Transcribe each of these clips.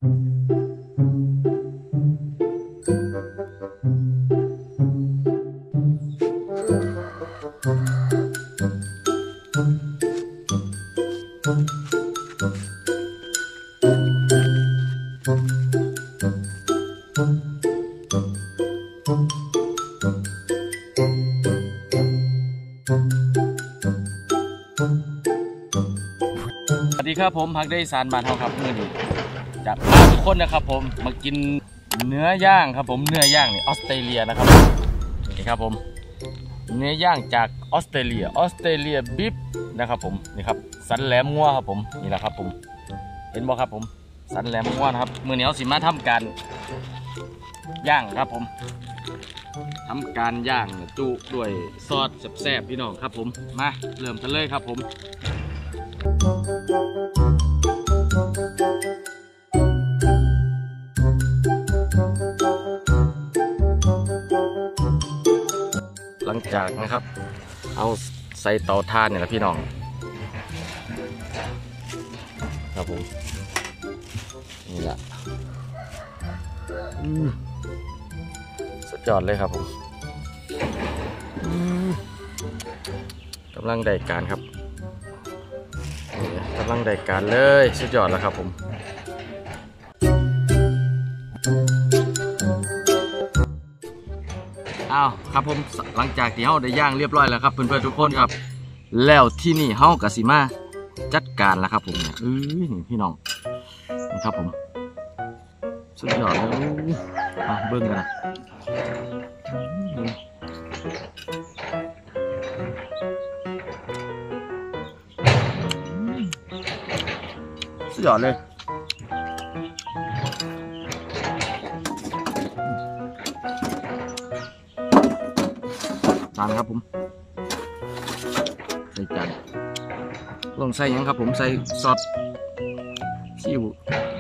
สวัสดีครับผมพักได้สารบานเฮาครับมื้อนี้จะพาทุกคนนะครับผมมากินเนื้อย่างครับผมเนื้อย่างนี่ออสเตรเลียนะครับนี่ครับผมเนื้อย่างจากออสเตรเลียบีฟนะครับผมนี่ครับสันแหลมงัวครับผมนี่แหละครับผมเห็นบ่ครับผมสันแหลมงัวนะครับมื้อนี้เอาสิมาทำการย่างครับผมทำการย่างจุด้วยซอสแซ่บๆพี่น้องครับผมมาเริ่มกันเลยครับผมหลังจากนะครับเอาใส่เตาถ่านเนี่ยนะพี่น้องครับผมนี่แหละสุดยอดเลยครับผมกำลังได้การครับกำลังได้การเลยสุดยอดแล้วครับผมอ้าวครับผมหลังจากที่เฮาได้ย่างเรียบร้อยแล้วครับเพื่อนๆทุกคนครับแล้วที่นี่เฮากะสิมาจัดการแล้วครับผมเนี่ยนี่พี่น้องนี่ครับผมสุดยอดเลยเบิ้งกันนะสุดยอดเลยจานครับผมใส่จานลงใส่ยังครับผมใส่ซอสซีอิ๊ว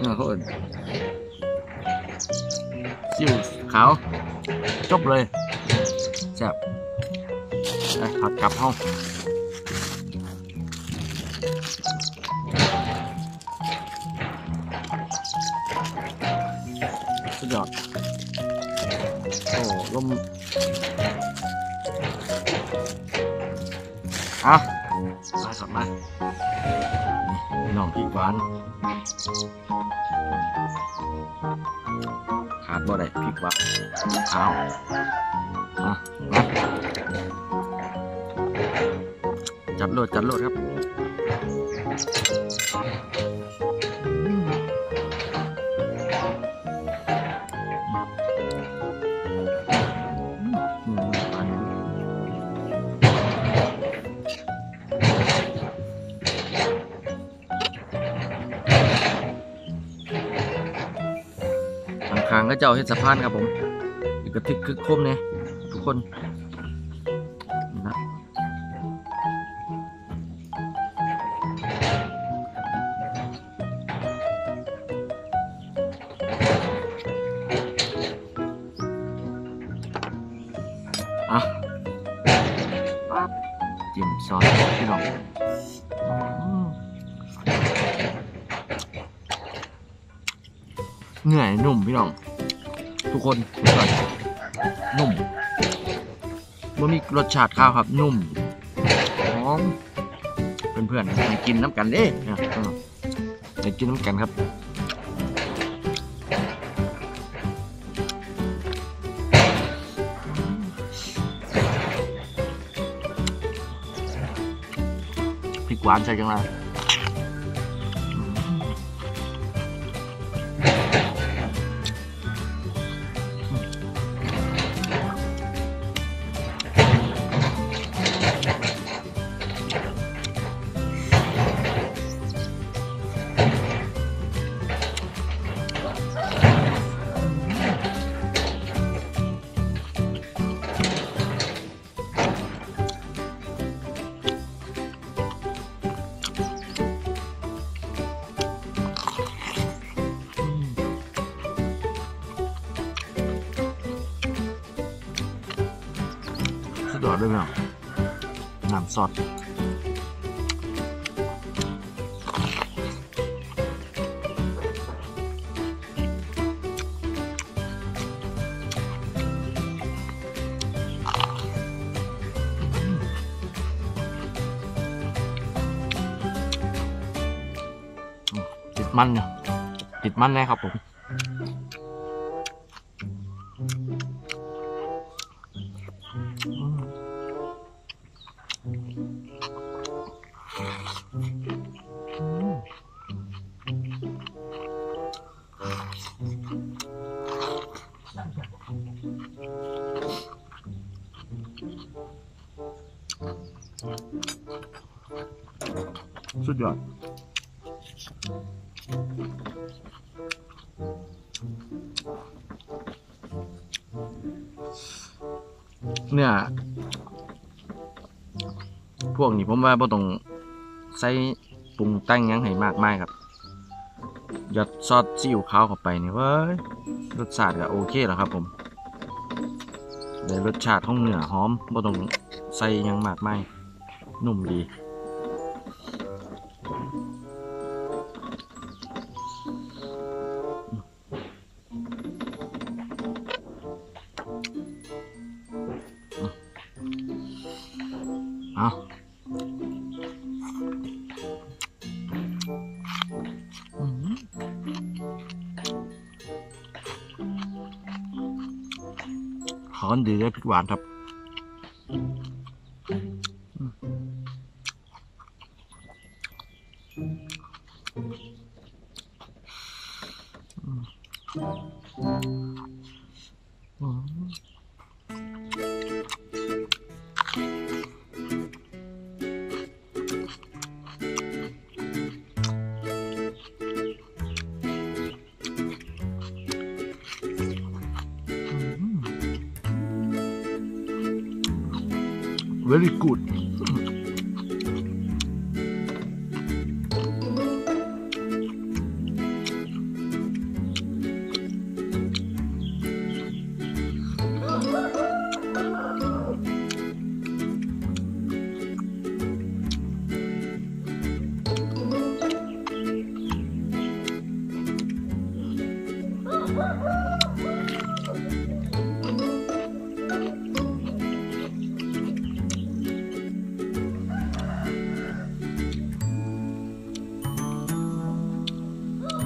นี่เขาเอิ้นซีอิ๊วขาวจบเลยแซ่บผัดกับห้องสุดยอดโอ้ลมมาครับมานี่น้องพริกหวานขาดบ่ได้พริกหวานเอามาจัดโหลดครับทางก็เจ้าเฮ็ดสะพานครับผมอีกกระทึกคึกคมเนี่ยทุกคนนะจิ้มซอสพี่น้องเหนื่อยนุ่มพี่น้องทุกคนนุ่มมันมีรสชาติข้าวครับนุ่มหอมเพื่อนๆไปกินน้ำกันเด้ไปกินน้ำกันครับพริกหวานใส่จังเลยสุดยอดเลยพี่น้องน้ำซอส มันเนี่ยติดมันแน่ครับผมสุดยอดเนี่ยพวกนี้ผมว่าบ่ต้องใส่ปรุงแต่งยังให้มากมายครับหยดซอสซีอิ๊วขาวเข้าไปนี่เว้ยรสชาติก็โอเคแล้วครับผมได้รสชาติของเนื้อหอมบ่ต้องใส่ยังมากมายนุ่มดีเอาขอดีได้พริกหวานครับvery good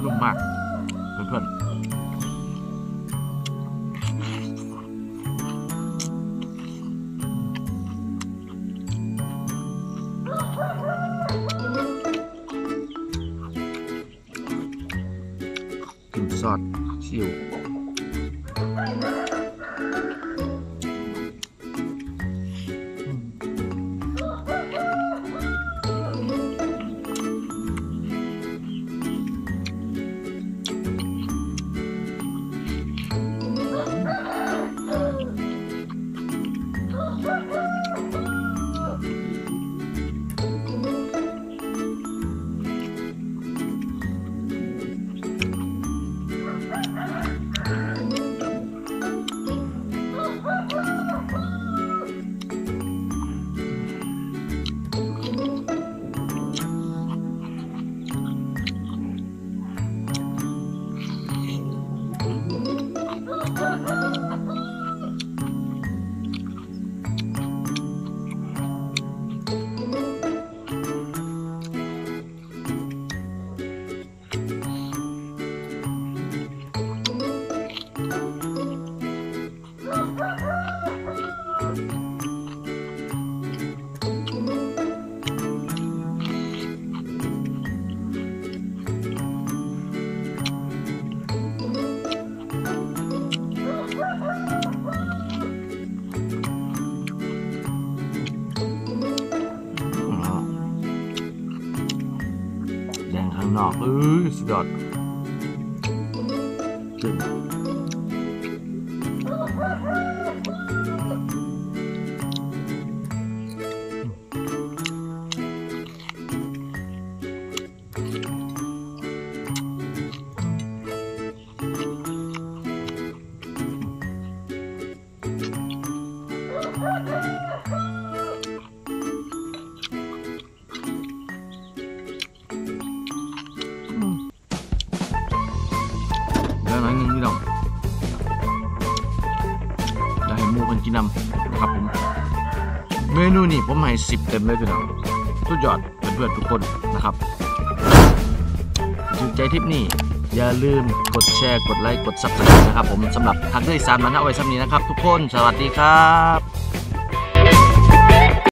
นุ่มมากเพื่อนๆกินซอสซีอิ๊วนอกสุดยอดแล้วน้อยนึงพี่น้องจะให้หมูกันกินนำนะครับผมเมนูนี้ผมให้10 เต็มเลยพี่น้องสุดยอดเพื่อนๆทุกคนนะครับ ถูกใจทริปนี้อย่าลืมกดแชร์กดไลค์กด Subscribe นะครับผมสำหรับทักด้วยสารมันเอาไว้สำนี้นะครับทุกคนสวัสดีครับ